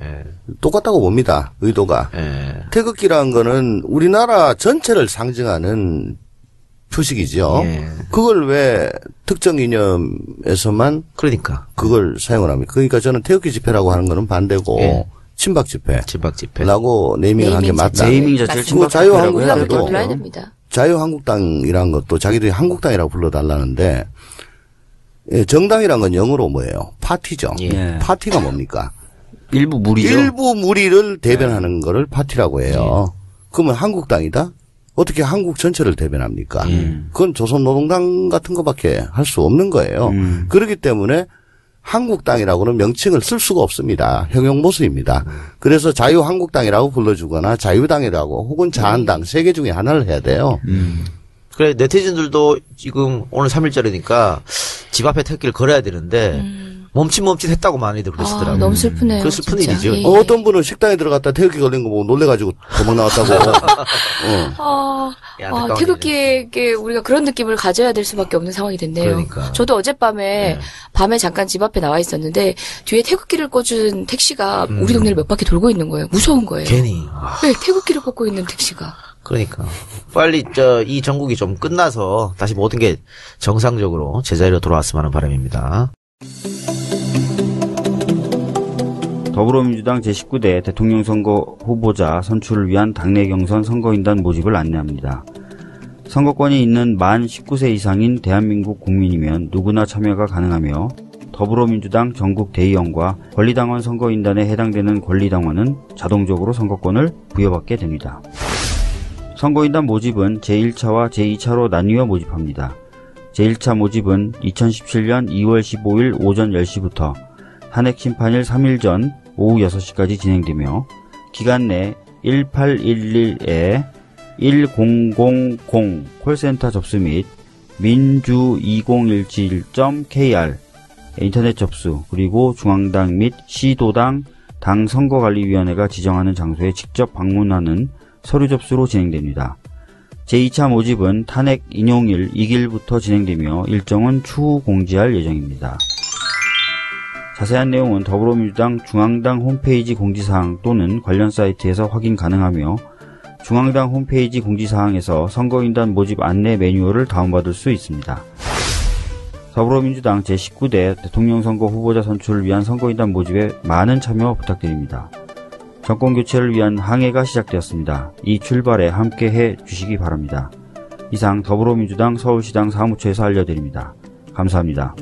예. 똑같다고 봅니다. 의도가. 예. 태극기라는 거는 우리나라 전체를 상징하는 표식이죠. 예. 그걸 왜 특정 이념에서만 그러니까 그걸 사용을 합니까? 그러니까 저는 태극기 집회라고 하는 거는 반대고 예. 친박 집회. 집합 집회. 라고 네이밍을 한 게 맞다. 네이밍 자체를 친박 자유한국당도 집회라고 우리가 해야 그렇게 불러야 되죠. 됩니다. 자유한국당이라는 것도 자기들이 한국당이라고 불러달라는데 예, 정당이란 건 영어로 뭐예요? 파티죠. 예. 파티가 뭡니까? 일부 무리죠. 일부 무리를 대변하는 거를 파티라고 해요. 그러면 한국당이다? 어떻게 한국 전체를 대변합니까? 그건 조선노동당 같은 것밖에 할 수 없는 거예요. 그렇기 때문에 한국당이라고는 명칭을 쓸 수가 없습니다. 형용모수입니다. 그래서 자유한국당이라고 불러주거나 자유당이라고 혹은 자한당 세 개 중에 하나를 해야 돼요. 그래 네티즌들도 지금 오늘 3일절이니까 집 앞에 태극기를 걸어야 되는데 멈칫멈칫 했다고 많이들 그러시더라고요. 너무 슬프네요. 그 슬픈 진짜. 일이죠. 예, 예. 어떤 분은 식당에 들어갔다 태극기 걸린 거 보고 놀래가지고 도망 나왔다고. 안타까운 태극기에게 우리가 그런 느낌을 가져야 될 수밖에 없는 상황이 됐네요. 그러니까. 저도 어젯밤에 밤에 잠깐 집 앞에 나와 있었는데 뒤에 태극기를 꽂은 택시가 우리 동네를 몇 바퀴 돌고 있는 거예요. 무서운 거예요. 괜히. 네, 태극기를 꽂고 있는 택시가. 그러니까 빨리 이 전국이 좀 끝나서 다시 모든 게 정상적으로 제자리로 돌아왔으면 하는 바람입니다. 더불어민주당 제19대 대통령 선거 후보자 선출을 위한 당내 경선 선거인단 모집을 안내합니다. 선거권이 있는 만 19세 이상인 대한민국 국민이면 누구나 참여가 가능하며 더불어민주당 전국 대의원과 권리당원 선거인단에 해당되는 권리당원은 자동적으로 선거권을 부여받게 됩니다. 선거인단 모집은 제1차와 제2차로 나뉘어 모집합니다. 제1차 모집은 2017년 2월 15일 오전 10시부터 탄핵 심판일 3일 전 오후 6시까지 진행되며 기간 내 1811에 1000 콜센터 접수 및 민주2017.kr 인터넷 접수 그리고 중앙당 및 시도당 당 선거관리위원회가 지정하는 장소에 직접 방문하는 서류 접수로 진행됩니다. 제2차 모집은 탄핵 인용일 2일부터 진행되며 일정은 추후 공지할 예정입니다. 자세한 내용은 더불어민주당 중앙당 홈페이지 공지사항 또는 관련 사이트에서 확인 가능하며 중앙당 홈페이지 공지사항에서 선거인단 모집 안내 매뉴얼을 다운받을 수 있습니다. 더불어민주당 제19대 대통령 선거 후보자 선출을 위한 선거인단 모집에 많은 참여 부탁드립니다. 정권교체를 위한 항해가 시작되었습니다. 이 출발에 함께해 주시기 바랍니다. 이상 더불어민주당 서울시당 사무처에서 알려드립니다. 감사합니다.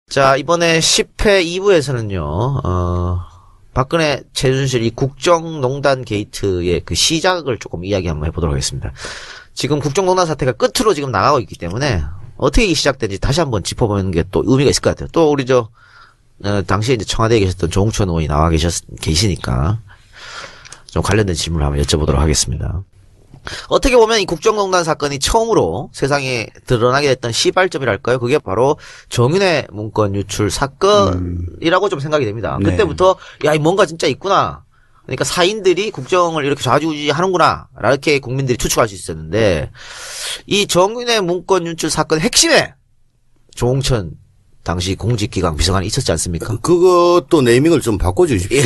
자, 이번에 10회 2부에서는요, 박근혜, 최순실 이 국정농단 게이트의 그 시작을 조금 이야기 한번 해보도록 하겠습니다. 지금 국정농단 사태가 끝으로 지금 나가고 있기 때문에 어떻게 시작된지 다시 한번 짚어보는 게 또 의미가 있을 것 같아요. 또 우리 당시에 이제 청와대에 계셨던 조홍천 의원이 나와 계시니까 좀 관련된 질문을 한번 여쭤보도록 하겠습니다. 어떻게 보면 이 국정농단 사건이 처음으로 세상에 드러나게 됐던 시발점이랄까요? 그게 바로 정윤회 문건 유출 사건이라고 좀 생각이 됩니다. 네. 그때부터 야, 뭔가 진짜 있구나. 그러니까 사인들이 국정을 이렇게 좌지우지 하는구나. 이렇게 국민들이 추측할 수 있었는데 이 정윤회 문건 유출 사건의 핵심에 조홍천 당시 공직기강 비서관이 있었지 않습니까? 그것도 네이밍을 좀 바꿔주십시오.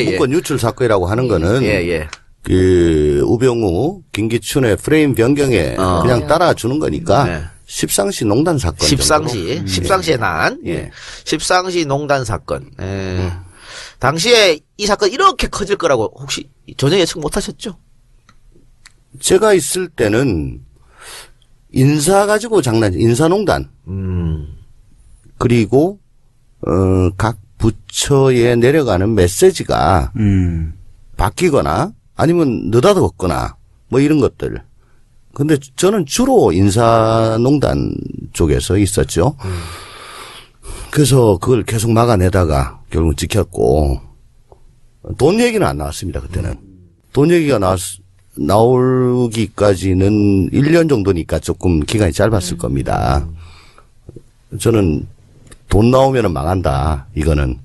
문건 유출 사건이라고 하는 거는 그 우병우, 김기춘의 프레임 변경에 그냥 따라주는 거니까 네. 십상시 농단 사건. 십상시에 난 십상시 농단 사건. 당시에 이 사건 이렇게 커질 거라고 혹시 전혀 예측 못 하셨죠? 제가 있을 때는 인사 가지고 인사농단. 그리고 각 부처에 내려가는 메시지가 바뀌거나 아니면 느닷없거나 뭐 이런 것들. 근데 저는 주로 인사농단 쪽에서 있었죠. 그래서 그걸 계속 막아내다가 결국 지켰고 돈 얘기는 안 나왔습니다. 그때는. 돈 얘기가 나오기까지는 1년 정도니까 조금 기간이 짧았을 겁니다. 저는 돈 나오면은 망한다. 이거는.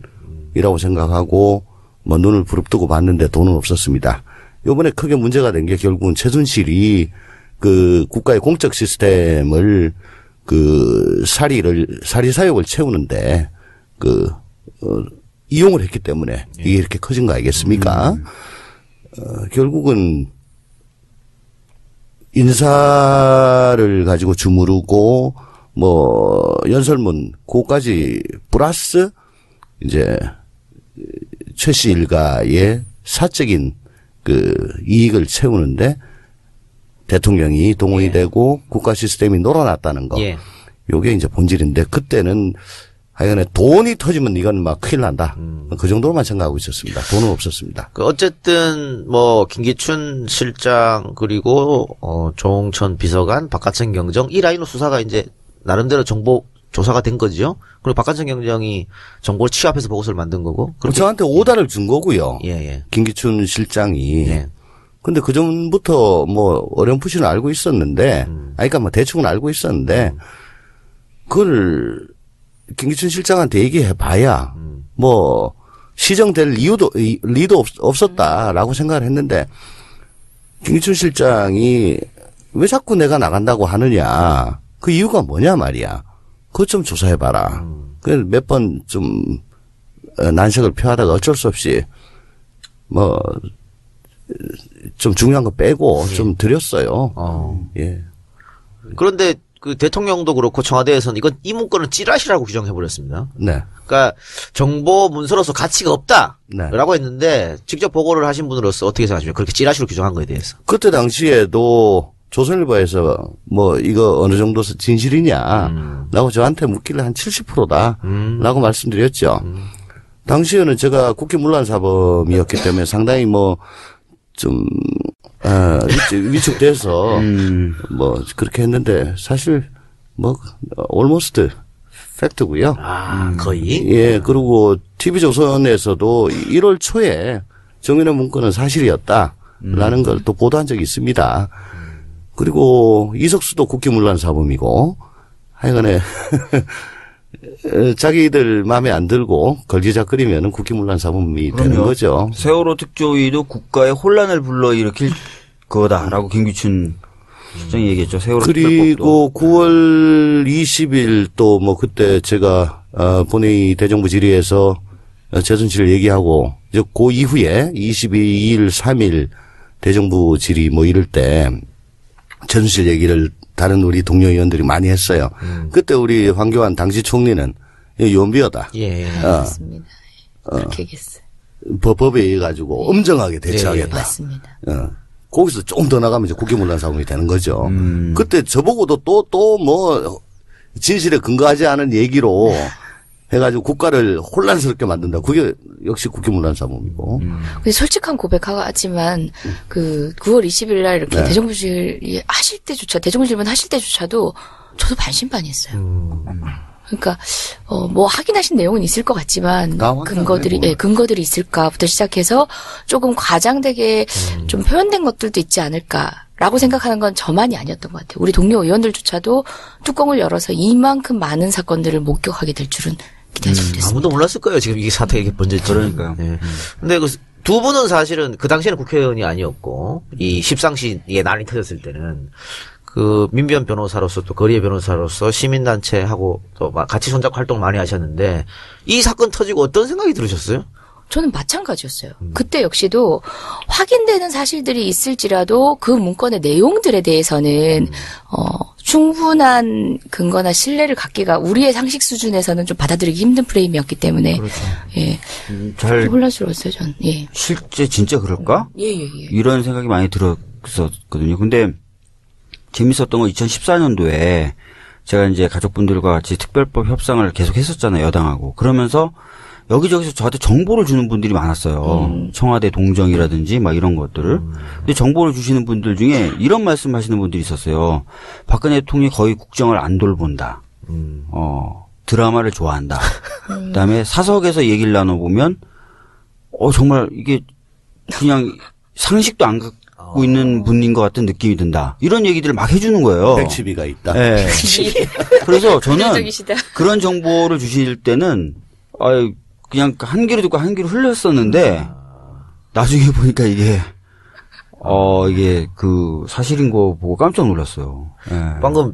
이라고 생각하고 뭐 눈을 부릅뜨고 봤는데 돈은 없었습니다. 요번에 크게 문제가 된 게 결국은 최순실이 그 국가의 공적 시스템을 그 사리사욕을 채우는데 이용을 했기 때문에 이게 이렇게 커진 거 아니겠습니까? 결국은 인사를 가지고 주무르고 뭐 연설문 그거까지 플러스 이제 최 씨 일가의 사적인 이익을 채우는데 대통령이 동원이 되고 국가 시스템이 놀아났다는 거. 예. 요게 이제 본질인데 그때는 하여간에 돈이 터지면 이건 막 큰일 난다. 그 정도로만 생각하고 있었습니다. 돈은 없었습니다. 어쨌든 뭐 김기춘 실장 그리고 조홍천 비서관, 박하천 경정 이 라인으로 수사가 이제 나름대로 정보 조사가 된 거죠. 그리고 박하천 경정이 정보를 취합해서 보고서를 만든 거고. 저한테 오다를 준 거고요. 예. 김기춘 실장이. 예. 근데 그 전부터 뭐 어렴풋이는 알고 있었는데, 그러니까 뭐 대충은 알고 있었는데, 그걸 김기춘 실장한테 얘기해봐야 뭐 시정될 리도 없었다라고 생각을 했는데, 김기춘 실장이 왜 자꾸 내가 나간다고 하느냐, 그 이유가 뭐냐 말이야. 그것 좀 조사해봐라. 그래서 몇 번 좀 난색을 표하다가 어쩔 수 없이 뭐 좀 중요한 거 빼고 좀 드렸어요. 예. 그런데 그 대통령도 그렇고 청와대에서는 이 문건은 찌라시라고 규정해버렸습니다. 네. 그러니까 정보 문서로서 가치가 없다라고 네. 했는데 직접 보고를 하신 분으로서 어떻게 생각하십니까? 그렇게 찌라시로 규정한 거에 대해서. 그때 당시에도 조선일보에서 뭐 이거 어느 정도 진실이냐 라고 저한테 묻길래 한 70%다 라고 말씀드렸죠. 당시에는 제가 국회 문란사범이었기 때문에 상당히 뭐 좀 위축돼서 뭐 그렇게 했는데 사실 뭐 almost 팩트고요. 거의. 예, 그리고 TV조선에서도 1월 초에 정윤회 문건은 사실이었다라는 걸 또 보도한 적이 있습니다. 그리고 이석수도 국기문란사범이고 하여간에 자기들 마음에 안 들고 걸기작거리면 국기문란사범이 되는 거죠. 세월호 특조위도 국가의 혼란을 불러일으킬 거다라고 김기춘 실장이 얘기했죠. 세월호 그리고 9월 20일 또 뭐 그때 제가 본회의 대정부 질의에서 최순실 얘기하고 이제 그 이후에 22일, 3일 대정부 질의 뭐 이럴 때 최순실 얘기를 다른 우리 동료 의원들이 많이 했어요. 그때 우리 황교안 당시 총리는 연비어다. 예. 맞습니다. 그렇게 얘기했어요. 법에 의해 가지고 엄정하게 대처하겠다. 맞습니다. 거기서 조금 더 나가면 이제 국기문란사범이 되는 거죠. 그때 저보고도 또 뭐 진실에 근거하지 않은 얘기로 해가지고 국가를 혼란스럽게 만든다. 그게 역시 국기문란사범이고. 근데 솔직한 고백하지만 그 9월 20일 날 이렇게 대정부질 하실 때조차 대정부 질문 하실 때조차도 저도 반신반의했어요. 그러니까 뭐 확인하신 내용은 있을 것 같지만 근거들이 있을까부터 시작해서 조금 과장되게 좀 표현된 것들도 있지 않을까라고 생각하는 건 저만이 아니었던 것 같아요. 우리 동료 의원들조차도 뚜껑을 열어서 이만큼 많은 사건들을 목격하게 될 줄은 기대하지 못했습니다. 아무도 몰랐을 거예요. 지금 이게 사태가 이게 번졌지. 그러니까요. 네. 근데 그 두 분은 사실은 그 당시에는 국회의원이 아니었고 이 십상시에 난리 터졌을 때는 그 민변 변호사로서 또 거리의 변호사로서 시민단체하고 또 같이 손잡고 활동 많이 하셨는데 이 사건 터지고 어떤 생각이 들으셨어요? 저는 마찬가지였어요. 그때 역시도 확인되는 사실들이 있을지라도 그 문건의 내용들에 대해서는 충분한 근거나 신뢰를 갖기가 우리의 상식 수준에서는 좀 받아들이기 힘든 프레임이었기 때문에 그렇죠. 예. 잘 혼란스러웠어요, 전. 예. 실제 진짜 그럴까? 예. 이런 생각이 많이 들었었거든요. 근데 재밌었던 건 2014년도에 제가 이제 가족분들과 같이 특별법 협상을 계속 했었잖아요, 여당하고. 그러면서 여기저기서 저한테 정보를 주는 분들이 많았어요. 청와대 동정이라든지 막 이런 것들을. 근데 정보를 주시는 분들 중에 이런 말씀 하시는 분들이 있었어요. 박근혜 대통령이 거의 국정을 안 돌본다. 드라마를 좋아한다. 그다음에 사석에서 얘기를 나눠보면 정말 이게 그냥 상식도 안 갖고 있는 분인 것 같은 느낌이 든다. 이런 얘기들을 막 해주는 거예요. 백치비가 있다. 네. 그래서 저는 긍정적이시다. 그런 정보를 주실 때는 그냥 한 귀로 듣고 한 귀로 흘렸었는데 나중에 보니까 이게 그 사실인 거 보고 깜짝 놀랐어요. 예. 방금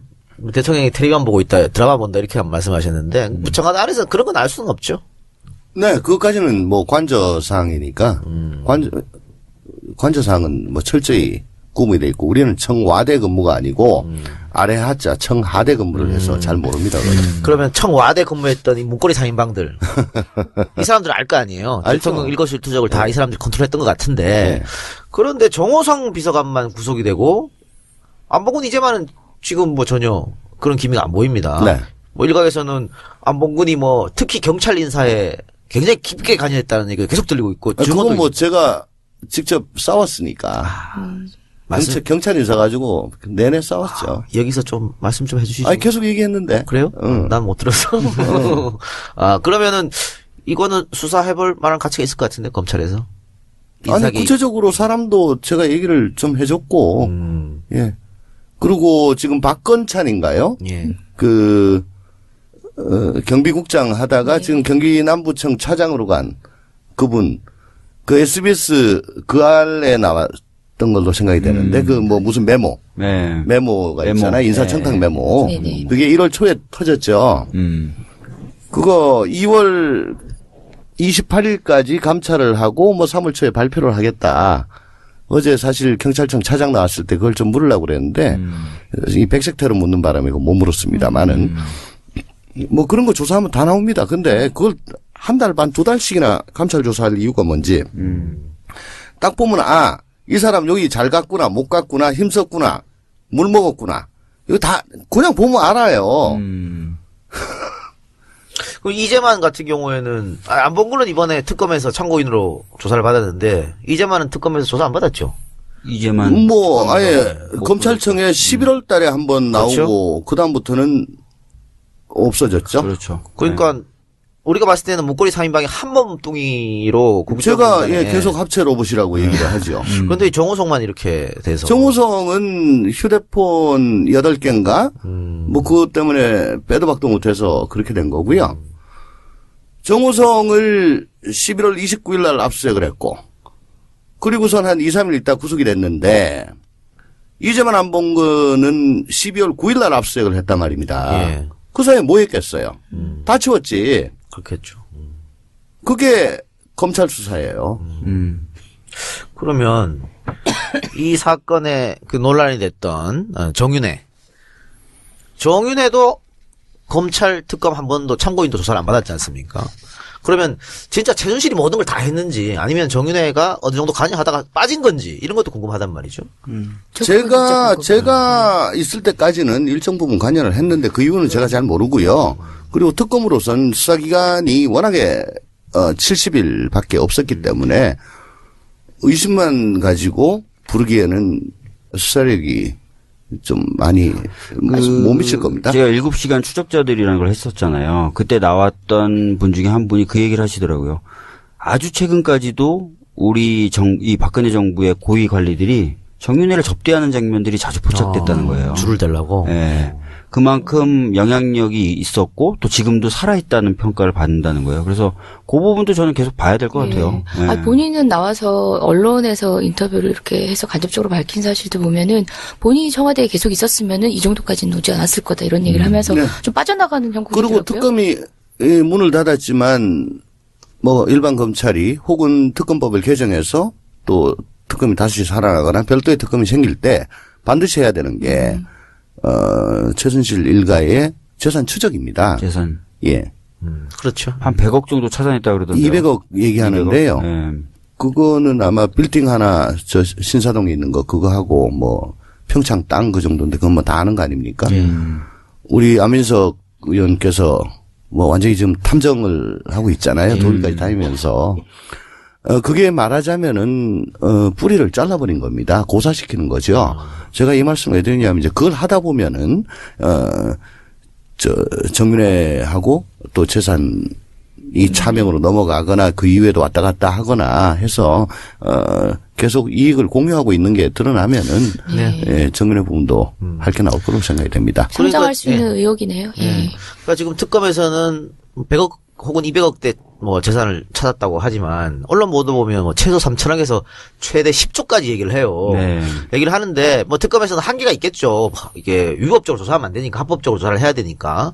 대통령이 텔레비전 보고 있다, 드라마 본다 이렇게 말씀하셨는데 청와대 안에서 그런 건 알 수는 없죠. 네, 그것까지는 뭐 관저사항이니까 관저사항은 뭐 철저히 구분이 돼 있고 우리는 청와대 근무가 아니고 아래 하자 청하대 근무를 해서 잘 모릅니다. 그러면 청와대 근무했던 이 문고리 3인방들 이 사람들은 알 거 아니에요. 알죠. 대통령 일거수일투족을 다 이 사람들이 컨트롤했던 것 같은데 네. 그런데 정호성 비서관만 구속이 되고 안봉근 이재만은 지금 뭐 전혀 그런 기미가 안 보입니다. 네. 뭐 일각에서는 안봉근이 뭐 특히 경찰 인사에 굉장히 깊게 관여했다는 얘기가 계속 들리고 있고 그건 뭐 제가 직접 싸웠으니까 경찰 인사 가지고 내내 싸웠죠. 여기서 좀 말씀 좀 해주시죠. 아니 계속 얘기했는데. 그래요? 난 못 들었어. 아 그러면은 이거는 수사해볼 만한 가치가 있을 것 같은데 검찰에서. 아니 구체적으로 사람도 제가 얘기를 좀 해줬고, 예. 그리고 지금 박건찬인가요? 예. 경비국장 하다가 지금 경기 남부청 차장으로 간 그분, 그 SBS 그 안에 나왔던 걸로 생각이 되는데, 그 뭐 무슨 메모가 있잖아요. 인사청탁 메모. 네네. 그게 1월 초에 터졌죠. 그거 2월 28일까지 감찰을 하고 뭐 3월 초에 발표를 하겠다. 어제 사실 경찰청 차장 나왔을 때 그걸 좀 물으려고 그랬는데 이 백색태로 묻는 바람에 못 물었습니다만은 뭐 그런 거 조사하면 다 나옵니다. 근데 그걸 한 달 반, 2달씩이나 감찰 조사할 이유가 뭔지 딱 보면 이 사람 여기 잘 갔구나, 못 갔구나, 힘썼구나, 물 먹었구나. 이거 다 그냥 보면 알아요. 그럼 이재만 같은 경우에는 안봉근은 이번에 특검에서 참고인으로 조사를 받았는데 이재만은 특검에서 조사 안 받았죠. 이재만 뭐 아예 검찰청에 11월 달에 한번 나오고 그렇죠? 그다음부터는 없어졌죠. 그렇죠. 그러니까 우리가 봤을 때는 문고리 3인방이 한 몸뚱이로 제가 계속 합체 로봇이라고 얘기를 하죠. 그런데 이 정호성만 이렇게 돼서 정호성은 휴대폰 8개인가? 뭐 그것 때문에 빼도 박도 못해서 그렇게 된 거고요. 정호성을 11월 29일 날 압수수색을 했고 그리고선 한 2, 3일 있다 구속이 됐는데 이재만 안봉근은 12월 9일 날 압수수색을 했단 말입니다. 예. 그 사이에 뭐 했겠어요? 다 치웠지. 그렇겠죠. 그게 검찰 수사예요. 그러면 이 사건에 그 논란이 됐던 정윤회도 검찰 특검 한 번도 참고인도 조사를 안 받았지 않습니까? 그러면 진짜 최순실이 모든 걸 다 했는지 아니면 정윤회가 어느 정도 관여하다가 빠진 건지 이런 것도 궁금하단 말이죠. 제가 있을 때까지는 일정 부분 관여를 했는데 그 이유는 제가 잘 모르고요. 그리고 특검으로선 수사기간이 워낙에 70일밖에 없었기 때문에 의심만 가지고 부르기에는 수사력이 좀 많이 못 미칠 겁니다. 제가 7시간 추적자들이라는 걸 했었잖아요. 그때 나왔던 분 중에 한 분이 그 얘기를 하시더라고요. 아주 최근까지도 이 박근혜 정부의 고위 관리들이 정윤회를 접대하는 장면들이 자주 포착됐다는 거예요. 줄을 대려고. 네. 그만큼 영향력이 있었고 또 지금도 살아있다는 평가를 받는다는 거예요. 그래서 그 부분도 저는 계속 봐야 될 것 같아요. 네. 본인은 나와서 언론에서 인터뷰를 이렇게 해서 간접적으로 밝힌 사실도 보면은 본인이 청와대에 계속 있었으면은 이 정도까지는 오지 않았을 거다 이런 얘기를 하면서 좀 빠져나가는 형국이더라고요. 그리고 특검이 문을 닫았지만 뭐 일반 검찰이 혹은 특검법을 개정해서 또 특검이 다시 살아나거나 별도의 특검이 생길 때 반드시 해야 되는 게 최순실 일가의 재산 추적입니다. 재산. 예. 그렇죠. 한 100억 정도 찾아냈다 그러던데요. 200억 얘기하는데요. 200억? 네. 그거는 아마 빌딩 하나 저 신사동에 있는 거 그거 하고 뭐 평창 땅 그 정도인데 그건 뭐 다 아는 거 아닙니까? 우리 안민석 의원께서 뭐 완전히 지금 탐정을 하고 있잖아요. 독일까지 다니면서. 그게 말하자면은, 뿌리를 잘라버린 겁니다. 고사시키는 거죠. 제가 이 말씀을 왜 드리냐면 이제 그걸 하다 보면은, 정윤회하고 또 재산이 차명으로 넘어가거나 그 이후에도 왔다 갔다 하거나 해서, 계속 이익을 공유하고 있는 게 드러나면은, 예, 정윤회 부분도 할 게 나올 거로 생각이 됩니다. 성장할 수 있는 의혹이네요. 예. 그러니까 지금 특검에서는 100억 혹은 200억대 뭐 재산을 찾았다고 하지만 언론 보도 보면 뭐 최소 3천억에서 최대 10조까지 얘기를 해요. 네. 얘기를 하는데 뭐 특검에서는 한계가 있겠죠. 이게 위법적으로 조사하면 안 되니까 합법적으로 조사를 해야 되니까.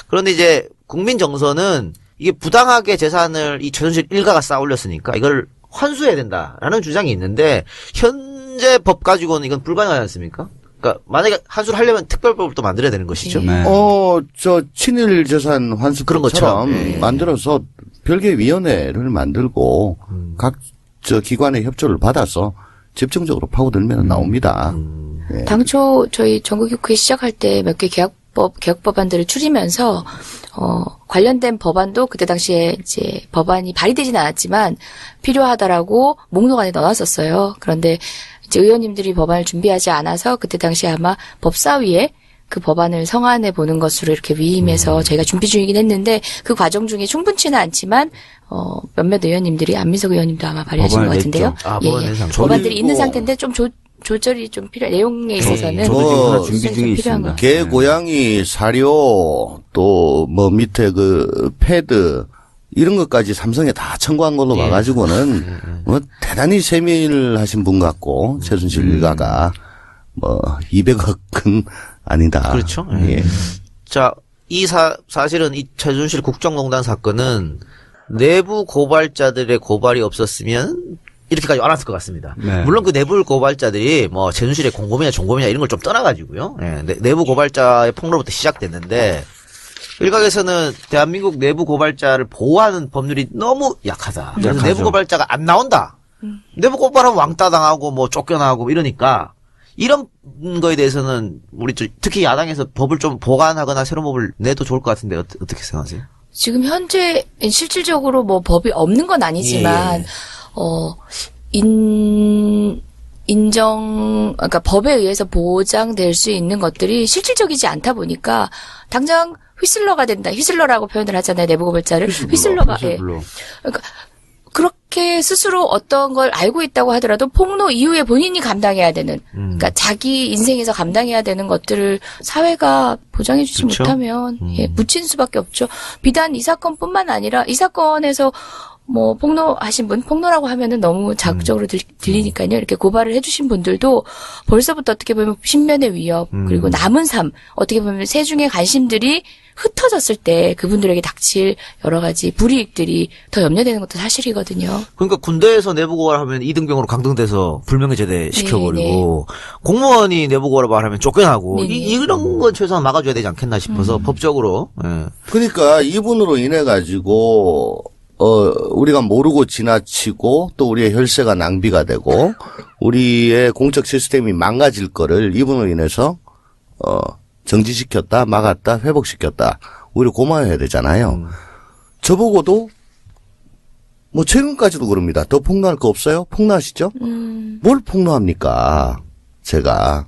그런데 이제 국민 정서는 이게 부당하게 재산을 이 최순실 일가가 쌓아 올렸으니까 이걸 환수해야 된다라는 주장이 있는데 현재 법 가지고는 이건 불가능하지 않습니까? 그러니까 만약에 환수를 하려면 특별법을 또 만들어야 되는 것이죠. 네. 저 친일 재산 환수 그런 것처럼 만들어서 별개 위원회를 만들고 각 저 기관의 협조를 받아서 집중적으로 파고들면 나옵니다. 예. 당초 저희 전국교회 시작할 때 몇 개 개혁법안들을 추리면서 관련된 법안도 그때 당시에 이제 법안이 발의되지는 않았지만 필요하다라고 목록 안에 넣어놨었어요. 그런데 이제 의원님들이 법안을 준비하지 않아서 그때 당시에 아마 법사위에 그 법안을 성안해 보는 것으로 이렇게 위임해서 저희가 준비 중이긴 했는데 그 과정 중에 충분치는 않지만 몇몇 의원님들이 안민석 의원님도 아마 발의하신 것 같은데요. 법안들이 있는 상태인데 좀 조절이 좀 필요한 내용에 있어서는 저도 지금 준비 중에 있습니다. 개 고양이 사료 또 뭐 밑에 그 패드 이런 것까지 삼성에 다 청구한 걸로 봐가지고는 뭐 대단히 세밀하신 분 같고 최순실 일가가 뭐 200억은 아니다. 그렇죠. 예. 자, 사실은 이 최순실 국정농단 사건은 내부 고발자들의 고발이 없었으면 이렇게까지 안 왔을 것 같습니다. 네. 물론 그 내부 고발자들이 뭐 최순실의 공범이냐 종범이냐 이런 걸 좀 떠나가지고요. 예, 내부 고발자의 폭로부터 시작됐는데 일각에서는 대한민국 내부 고발자를 보호하는 법률이 너무 약하다. 그래서 약하죠. 내부 고발자가 안 나온다. 내부 고발하면 왕따 당하고 뭐 쫓겨나고 이러니까 이런 거에 대해서는 우리 특히 야당에서 법을 좀 보완하거나 새로운 법을 내도 좋을 것 같은데 어떻게 생각하세요? 지금 현재 실질적으로 뭐 법이 없는 건 아니지만 그러니까 법에 의해서 보장될 수 있는 것들이 실질적이지 않다 보니까 당장 휘슬러가 된다. 휘슬러라고 표현을 하잖아요. 내부 고발자를. 휘슬러가. 예. 그러니까 그렇게 스스로 어떤 걸 알고 있다고 하더라도 폭로 이후에 본인이 감당해야 되는, 그러니까 자기 인생에서 감당해야 되는 것들을 사회가 보장해주지 그렇죠? 못하면 예, 묻힌 수밖에 없죠. 비단 이 사건뿐만 아니라 이 사건에서 뭐 폭로하신 분, 폭로라고 하면은 너무 자극적으로 들리니까요. 이렇게 고발을 해주신 분들도 벌써부터 어떻게 보면 신변의 위협 그리고 남은 삶, 어떻게 보면 세중의 관심들이 흩어졌을 때 그분들에게 닥칠 여러 가지 불이익들이 더 염려되는 것도 사실이거든요. 그러니까 군대에서 내부 고발하면 2등병으로 강등돼서 불명예 제대 시켜버리고 공무원이 내부 고발하면 쫓겨나고 이런 건 최소한 막아줘야 되지 않겠나 싶어서 법적으로. 예. 그러니까 이분으로 인해 가지고 우리가 모르고 지나치고 또 우리의 혈세가 낭비가 되고 우리의 공적 시스템이 망가질 거를 이분으로 인해서 정지시켰다, 막았다, 회복시켰다. 오히려 고마워해야 되잖아요. 저보고도 뭐 최근까지도 그럽니다. 더 폭로할 거 없어요? 폭로하시죠? 뭘 폭로합니까? 제가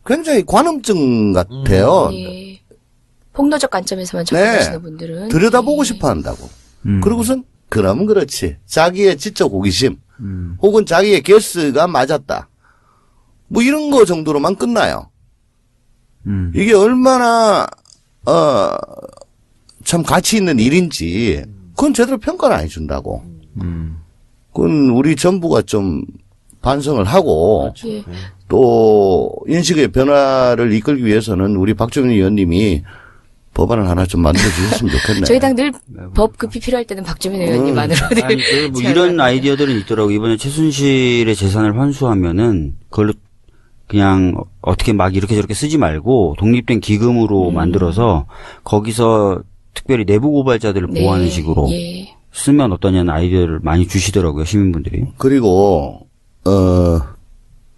굉장히 관음증 같아요. 예. 폭로적 관점에서만 접근하시는 분들은 들여다보고 싶어 한다고. 그러고선 그러면 그렇지. 자기의 지적 호기심 혹은 자기의 게스가 맞았다. 뭐 이런 거 정도로만 끝나요. 이게 얼마나 참 가치 있는 일인지 그건 제대로 평가를 안 해준다고. 그건 우리 정부가 좀 반성을 하고 예. 또 인식의 변화를 이끌기 위해서는 우리 박주민 의원님이 법안을 하나 좀 만들어주셨으면 좋겠네요. 저희 당 늘 법 급히 필요할 때는 박주민 의원님만으로. 아니, 뭐 이런 아이디어들은 있더라고요. 이번에 최순실의 재산을 환수하면은 그걸로 그냥 어떻게 막 이렇게 저렇게 쓰지 말고 독립된 기금으로 만들어서 거기서 특별히 내부 고발자들을 보호하는 식으로 예. 쓰면 어떠냐는 아이디어를 많이 주시더라고요. 시민분들이. 그리고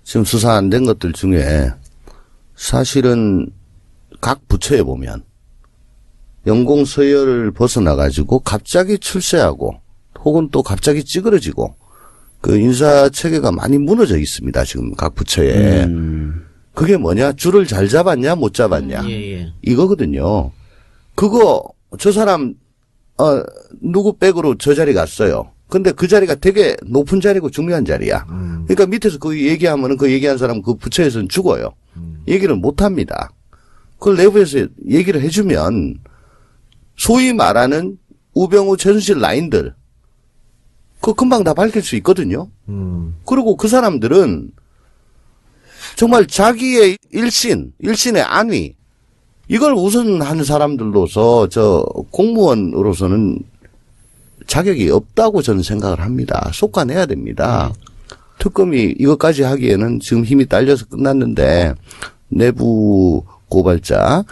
지금 수사 안 된 것들 중에 사실은 각 부처에 보면 연공 서열을 벗어나가지고 갑자기 출세하고 혹은 또 갑자기 찌그러지고 그 인사 체계가 많이 무너져 있습니다. 지금 각 부처에. 그게 뭐냐? 줄을 잘 잡았냐 못 잡았냐. 이거거든요. 그거 저 사람 누구 백으로 저 자리 갔어요. 근데 그 자리가 되게 높은 자리고 중요한 자리야. 그러니까 밑에서 그 얘기하면은 그 얘기한 사람 그 부처에서는 죽어요. 얘기를 못 합니다. 그걸 내부에서 얘기를 해주면 소위 말하는 우병우, 최순실 라인들 그거 금방 다 밝힐 수 있거든요. 그리고 그 사람들은 정말 자기의 일신의 안위 이걸 우선하는 사람들로서 저 공무원으로서는 자격이 없다고 저는 생각을 합니다. 솎아내야 됩니다. 특검이 이것까지 하기에는 지금 힘이 딸려서 끝났는데 내부 고발자를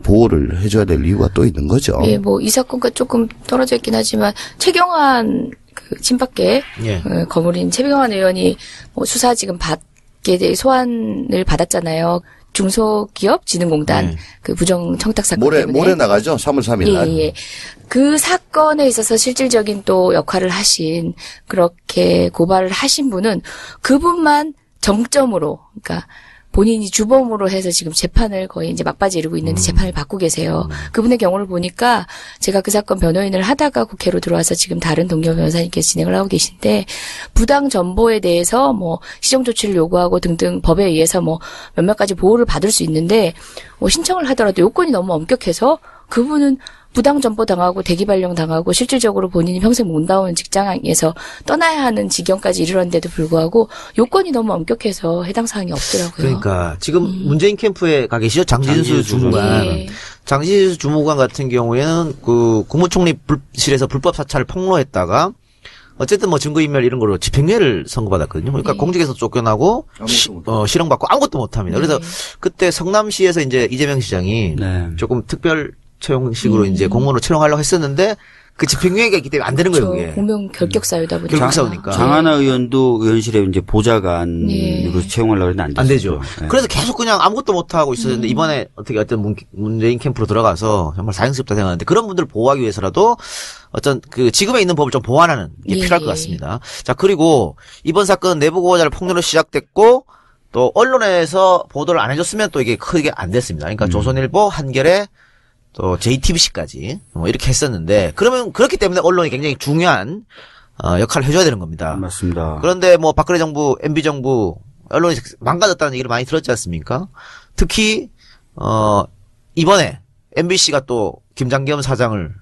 보호를 해줘야 될 이유가 또 있는 거죠. 예, 뭐 이 사건과 조금 떨어져 있긴 하지만 최경환 그 친박계 예. 거물인 최경환 의원이 뭐 수사 지금 받게 될 소환을 받았잖아요. 중소기업진흥공단 그 부정 청탁 사건 때문에 모레 나가죠. 3월 3일 날. 예. 그 사건에 있어서 실질적인 또 역할을 하신 그렇게 고발을 하신 분은 그분만 정점으로 그러니까 본인이 주범으로 해서 지금 재판을 거의 이제 막바지 이르고 있는데 재판을 받고 계세요. 그분의 경우를 보니까 제가 그 사건 변호인을 하다가 국회로 들어와서 지금 다른 동료 변호사님께서 진행을 하고 계신데 부당 정보에 대해서 뭐 시정 조치를 요구하고 등등 법에 의해서 뭐 몇몇 가지 보호를 받을 수 있는데 뭐 신청을 하더라도 요건이 너무 엄격해서 그분은 부당 전보 당하고 대기 발령 당하고 실질적으로 본인이 평생 못 나오는 직장에서 떠나야 하는 지경까지 이르렀는데도 불구하고 요건이 너무 엄격해서 해당 사항이 없더라고요. 그러니까 지금 문재인 캠프에 가 계시죠? 장진수 주무관. 예. 장진수 주무관 같은 경우에는 그 국무총리실에서 불법 사찰을 폭로했다가 어쨌든 뭐 증거인멸 이런 걸로 집행유예를 선고받았거든요. 그러니까 공직에서 쫓겨나고 실형받고 아무것도 못합니다. 그래서 그때 성남시에서 이제 이재명 시장이 조금 특별 채용식으로 이제 공무원으로 채용하려고 했었는데 그 집행유예가 있기 때문에 안 되는 거예요, 그게. 공명 결격 사유다 보니까. 결격 사유니까. 장하나 의원도 의원실에 이제 보좌관으로 채용하려고 했는데 안 되죠. 그래서 계속 그냥 아무것도 못하고 있었는데 이번에 어떻게 어떤 문재인 캠프로 들어가서 정말 사형스럽다 생각하는데 그런 분들을 보호하기 위해서라도 어떤 그 지금에 있는 법을 좀 보완하는 게 필요할 것 같습니다. 자, 그리고 이번 사건 내부 고발자를 폭로로 시작됐고 또 언론에서 보도를 안 해줬으면 또 이게 크게 안 됐습니다. 그러니까 조선일보, 한겨레, 또 JTBC까지 뭐 이렇게 했었는데 그러면 그렇기 때문에 언론이 굉장히 중요한 역할을 해줘야 되는 겁니다. 맞습니다. 그런데 뭐 박근혜 정부, MB 정부 언론이 망가졌다는 얘기를 많이 들었지 않습니까? 특히 이번에 MBC가 또 김장겸 사장을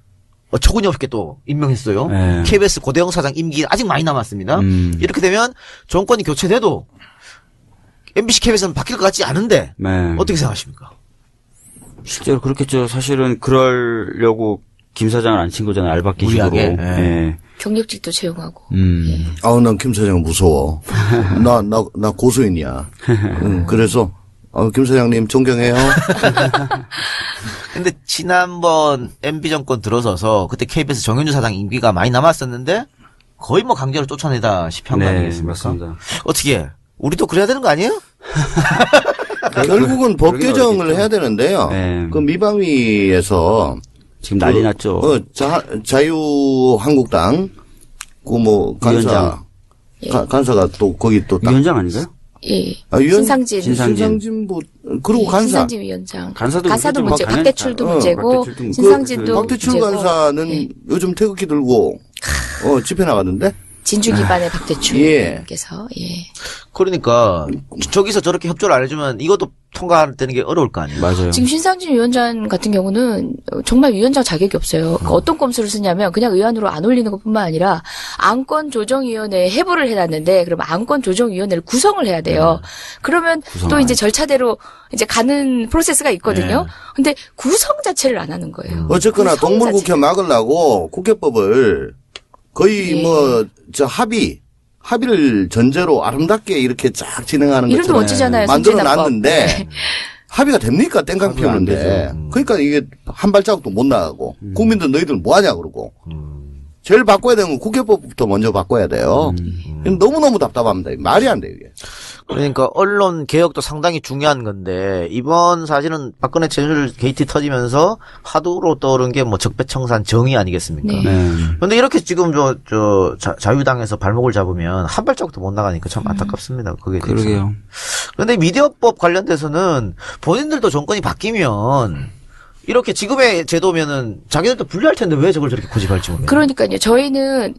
어처구니 없게 또 임명했어요. 네. KBS 고대영 사장 임기 아직 많이 남았습니다. 이렇게 되면 정권이 교체돼도 MBC, KBS는 바뀔 것 같지 않은데 어떻게 생각하십니까? 실제로 그렇겠죠. 사실은 그러려고 김 사장을 안 친 거잖아요. 알바끼식으로. 예. 경력직도 채용하고. 아우, 난 김 사장 무서워. 나 고소인이야. 그래서, 김 사장님 존경해요. 근데 지난번 MB 정권 들어서서 그때 KBS 정윤주 사장 임기가 많이 남았었는데 거의 뭐 강제로 쫓아내다시피 한 거 아니겠습니까? 맞습니다. 어떻게 우리도 그래야 되는 거 아니에요? 결국은 법 개정을 해야 되는데요. 그 미방위에서 지금 난리 났죠. 자유한국당 그 뭐 간사 간사가 또 거기 또 딱 위원장 아닌가요? 예. 신상진 뭐 그리고 간사 신상진 위원장. 간사도 문제, 박대출도 문제고 신상진도 박대출 문제고. 간사는 요즘 태극기 들고 집회 나가던데. 진주 기반의 박대출께서 그러니까 저기서 저렇게 협조를 안 해주면 이것도 통과되는 게 어려울 거 아니에요. 맞아요. 지금 신상진 위원장 같은 경우는 정말 위원장 자격이 없어요. 그러니까 어떤 꼼수를 쓰냐면 그냥 의안으로 안 올리는 것뿐만 아니라 안건조정위원회에 해부를 해놨는데 그러면 안건조정위원회를 구성을 해야 돼요. 그러면 또 이제 절차대로 이제 가는 프로세스가 있거든요. 근데 구성 자체를 안 하는 거예요. 어쨌거나 동물국회 막으려고 국회법을 거의 합의를 전제로 아름답게 이렇게 쫙 진행하는 이름도 것처럼 멋지잖아요. 만들어놨는데 합의가 됩니까? 땡깡 피우는데. 그러니까 이게 한 발자국도 못 나가고 국민들 너희들 뭐하냐 그러고 제일 바꿔야 되는 건 국회법부터 먼저 바꿔야 돼요. 너무너무 답답합니다. 말이 안 돼요. 이게. 그러니까 언론 개혁도 상당히 중요한 건데 이번 사실은 박근혜 최순실 게이트 터지면서 화두로 떠오른 게 뭐 적폐청산 정의 아니겠습니까? 그런데 이렇게 지금 자유당에서 발목을 잡으면 한 발자국도 못 나가니까 참 안타깝습니다. 그게 그러게요. 그런데 미디어법 관련돼서는 본인들도 정권이 바뀌면 이렇게 지금의 제도면은 자기들도 불리할 텐데 왜 저걸 저렇게 고집할지 모르겠네요. 그러니까요. 저희는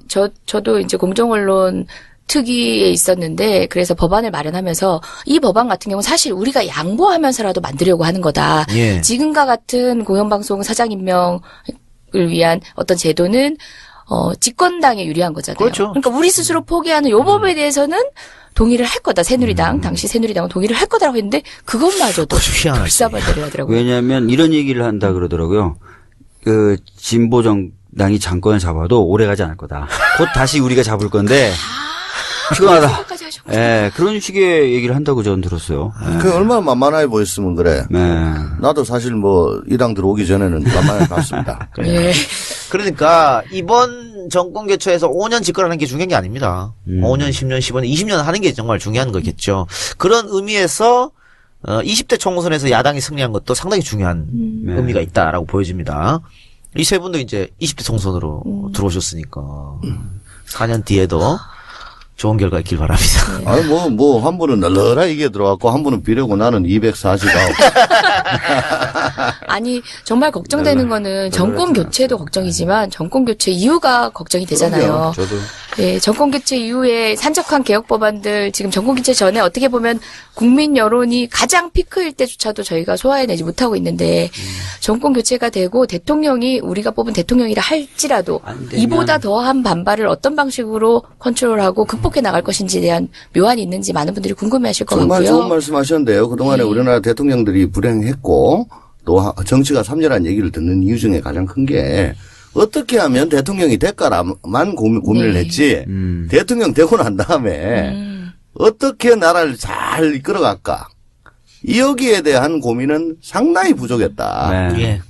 저도 이제 공정언론 특위에 있었는데 그래서 법안을 마련하면서 이 법안 같은 경우는 사실 우리가 양보하면서라도 만들려고 하는 거다. 지금과 같은 공영방송 사장 임명 위한 어떤 제도는 집권당에 유리한 거잖아요. 그렇죠. 그러니까 우리 스스로 포기하는 요 법에 대해서는 동의를 할 거다. 새누리당, 당시 새누리당은 동의를 할 거다라고 했는데 그것마저도 희한하지. 불사발대를 하더라고요. 왜냐하면 이런 얘기를 한다 그러더라고요. 그 진보 정당이 장권을 잡아도 오래 가지 않을 거다. 곧 다시 우리가 잡을 건데 피곤하다. 생각까지 하셨구나. 예, 그런 식의 얘기를 한다고 저는 들었어요. 그 얼마나 만만하게 보였으면 그래. 네. 나도 사실 뭐 이 당 들어오기 전에는 만만하게 봤습니다. 예. 그러니까 이번 정권 교체에서 5년 집권하는 게 중요한 게 아닙니다. 5년, 10년, 15년, 20년 하는 게 정말 중요한 거겠죠. 그런 의미에서 20대 총선에서 야당이 승리한 것도 상당히 중요한 의미가 있다라고 보여집니다. 이 세 분도 이제 20대 총선으로 들어오셨으니까 4년 뒤에도 좋은 결과 있길 바랍니다. 아니, 한 분은 널널하게 이게 들어왔고, 한 분은 비례고 나는 249. 아니 정말 걱정되는 거는 정권 교체도 걱정이지만 정권 교체 이유가 걱정이 되잖아요. 저도. 예, 정권 교체 이후에 산적한 개혁 법안들 지금 정권 교체 전에 어떻게 보면 국민 여론이 가장 피크일 때조차도 저희가 소화해내지 못하고 있는데 정권 교체가 되고 대통령이 우리가 뽑은 대통령이라 할지라도 이보다 더한 반발을 어떤 방식으로 컨트롤하고 극복해 나갈 것인지에 대한 묘안이 있는지 많은 분들이 궁금해하실 것 정말 같고요. 좋은 말씀 하셨는데요. 그동안에 우리나라 대통령들이 불행했고 또 정치가 삼절한 얘기를 듣는 이유 중에 가장 큰 게 어떻게 하면 대통령이 될까라만 고민을 했지 대통령 되고 난 다음에 어떻게 나라를 잘 이끌어갈까 여기에 대한 고민은 상당히 부족했다. 네. 예.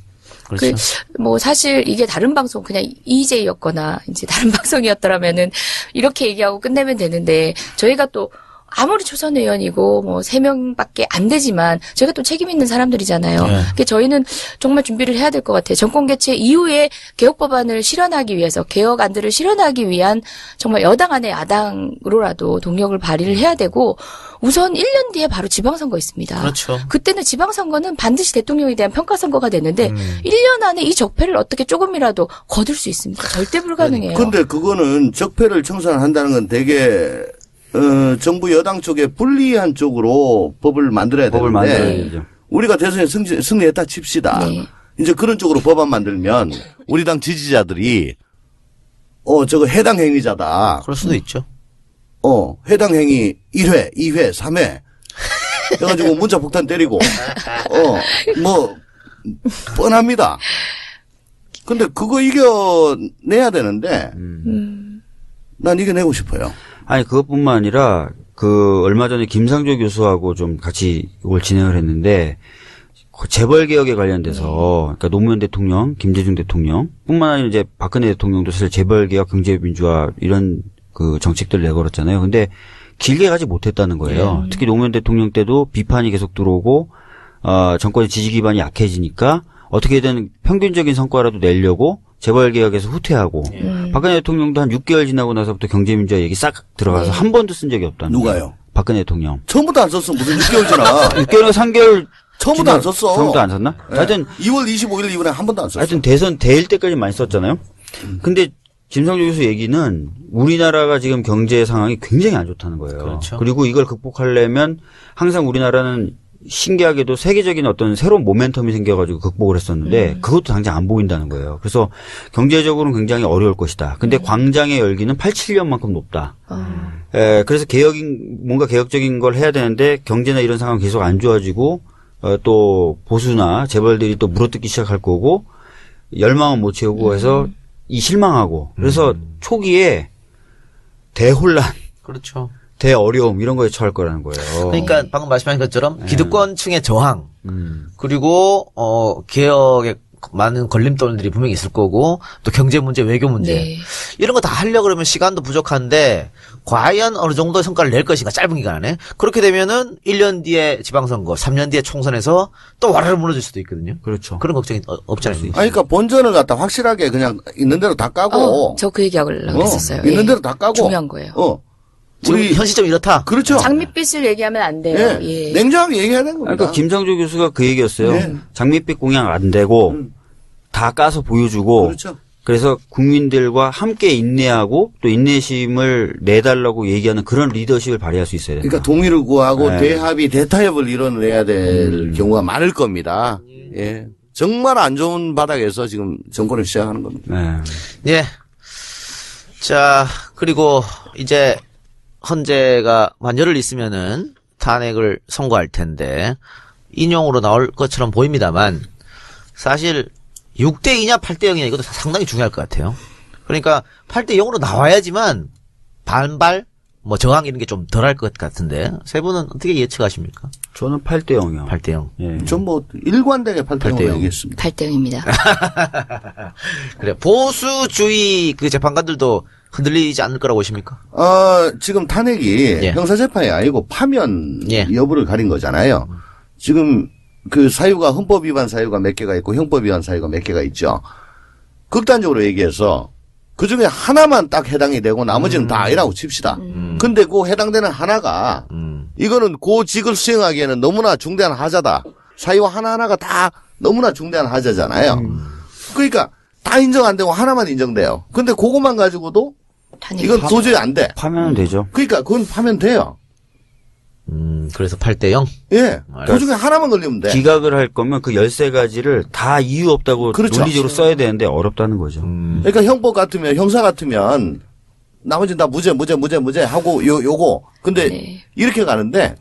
그렇죠. 뭐 사실 이게 다른 방송 그냥 EJ였거나 이제 다른 방송이었더라면은 이렇게 얘기하고 끝내면 되는데 저희가 또 아무리 초선 의원이고 뭐 3명밖에 안 되지만 저희가 또 책임 있는 사람들이잖아요. 네. 그러니까 저희는 정말 준비를 해야 될 것 같아요. 정권 개최 이후에 개혁 법안을 실현하기 위해서 개혁안들을 실현하기 위한 정말 여당 안에 야당으로라도 동력을 발휘를 해야 되고 우선 1년 뒤에 바로 지방선거 있습니다. 그렇죠. 그때는 지방선거는 반드시 대통령에 대한 평가선거가 되는데 1년 안에 이 적폐를 어떻게 조금이라도 거둘 수 있습니다. 절대 불가능해요. 근데 그거는 적폐를 청산한다는 건 되게 정부 여당 쪽에 불리한 쪽으로 법을 만들어야 법을 되는데 만들어야죠. 우리가 대선에 승리했다 칩시다. 네. 이제 그런 쪽으로 법안 만들면 우리 당 지지자들이 저거 해당 행위자다. 그럴 수도 있죠. 해당 행위 1회, 2회, 3회 해가지고 문자 폭탄 때리고 뭐 뻔합니다. 근데 그거 이겨내야 되는데 난 이겨내고 싶어요. 아니, 그것뿐만 아니라, 얼마 전에 김상조 교수하고 좀 같이 이걸 진행을 했는데, 재벌개혁에 관련돼서, 그러니까 노무현 대통령, 김대중 대통령, 뿐만 아니라 이제 박근혜 대통령도 사실 재벌개혁, 경제민주화, 이런 정책들을 내걸었잖아요. 근데 길게 가지 못했다는 거예요. 특히 노무현 대통령 때도 비판이 계속 들어오고, 정권의 지지 기반이 약해지니까, 어떻게든 평균적인 성과라도 내려고, 재벌개혁에서 후퇴하고 박근혜 대통령도 한 6개월 지나고 나서부터 경제민주화 얘기 싹 들어가서 한 번도 쓴 적이 없다는 누가요? 거예요. 박근혜 대통령. 처음부터 안 썼어. 무슨 6개월 지나. 6개월, 3개월. 처음부터 안 썼어. 처음부터 안 썼나? 네. 하여튼 2월 25일 이후에 한 번도 안 썼어. 하여튼 대선 대일 때까지 많이 썼잖아요. 근데 김상조 교수 얘기는 우리나라가 지금 경제 상황이 굉장히 안 좋다는 거예요. 그렇죠. 그리고 이걸 극복하려면 항상 우리나라는 신기하게도 세계적인 어떤 새로운 모멘텀이 생겨가지고 극복을 했었는데 그것도 당장 안 보인다는 거예요. 그래서 경제적으로는 굉장히 어려울 것이다. 근데 광장의 열기는 87년만큼 높다. 그래서 뭔가 개혁적인 걸 해야 되는데 경제나 이런 상황이 계속 안 좋아지고 또 보수나 재벌들이 또 물어뜯기 시작할 거고 열망은 못 채우고 해서 실망하고 그래서 초기에 대혼란. 그렇죠. 대어려움 이런 거에 처할 거라는 거예요. 그러니까 방금 말씀하신 것처럼 기득권층의 저항 그리고 개혁에 많은 걸림돌들이 분명히 있을 거고 또 경제 문제, 외교 문제 네. 이런 거 다 하려고 그러면 시간도 부족한데 과연 어느 정도의 성과를 낼 것인가 짧은 기간 안에 그렇게 되면은 1년 뒤에 지방선거, 3년 뒤에 총선에서 또 와르르 무너질 수도 있거든요. 그렇죠. 그런 걱정이 없잖아요. 아니, 그러니까 본전을 갖다 확실하게 그냥 있는 대로 다 까고. 저 그 얘기하려고 했었어요. 있는 대로 다 까고. 중요한 거예요. 지금 현 시점 이렇다. 그렇죠. 장밋빛을 얘기하면 안 돼요. 예. 냉정하게 얘기해야 되는 겁니다. 그러니까 김상조 교수가 그 얘기였어요. 네. 장밋빛 공약 안 되고 다 까서 보여주고 그렇죠. 그래서 국민들과 함께 인내하고 또 인내심을 내달라고 얘기하는 그런 리더십을 발휘할 수 있어야 된다. 그러니까 동의를 구하고 네. 대합의 대타협을 이뤄내야 될 경우가 많을 겁니다. 예. 정말 안 좋은 바닥에서 지금 정권을 시작하는 겁니다. 네. 예. 자, 그리고 이제 헌재가 만 열흘 있으면은 탄핵을 선고할 텐데 인용으로 나올 것처럼 보입니다만 사실 6대 2냐 8대 0이냐 이것도 상당히 중요할 것 같아요. 그러니까 8대 0으로 나와야지만 반발 뭐 저항 이런 게 좀 덜할 것 같은데 세 분은 어떻게 예측하십니까? 저는 8대 0이요. 8대 0. 예. 전 뭐 일관되게 8대 0 얘기했습니다. 8대 0입니다. 그래 보수주의 그 재판관들도 흔들리지 않을 거라고 보십니까? 지금 탄핵이 예. 형사재판이 아니고 파면 예. 여부를 가린 거잖아요. 지금 그 사유가 헌법 위반 사유가 몇 개가 있고 형법 위반 사유가 몇 개가 있죠. 극단적으로 얘기해서 그 중에 하나만 딱 해당이 되고 나머지는 다 아니라고 칩시다. 근데 그 해당되는 하나가 이거는 그 직을 수행하기에는 너무나 중대한 하자다. 사유 하나하나가 다 너무나 중대한 하자잖아요. 그러니까 다 인정 안 되고 하나만 인정돼요. 근데 그것만 가지고도 이건 도저히 안 돼. 파면은 되죠. 그러니까 그건 파면 돼요. 그래서 8대 0? 예. 그 중에 하나만 걸리면 돼. 기각을 할 거면 그 13가지를 다 이유 없다고 그렇죠. 논리적으로 써야 되는데 어렵다는 거죠. 그러니까 형법 같으면 형사 같으면 나머지는 다 무죄 하고 요거 근데 네. 이렇게 가는데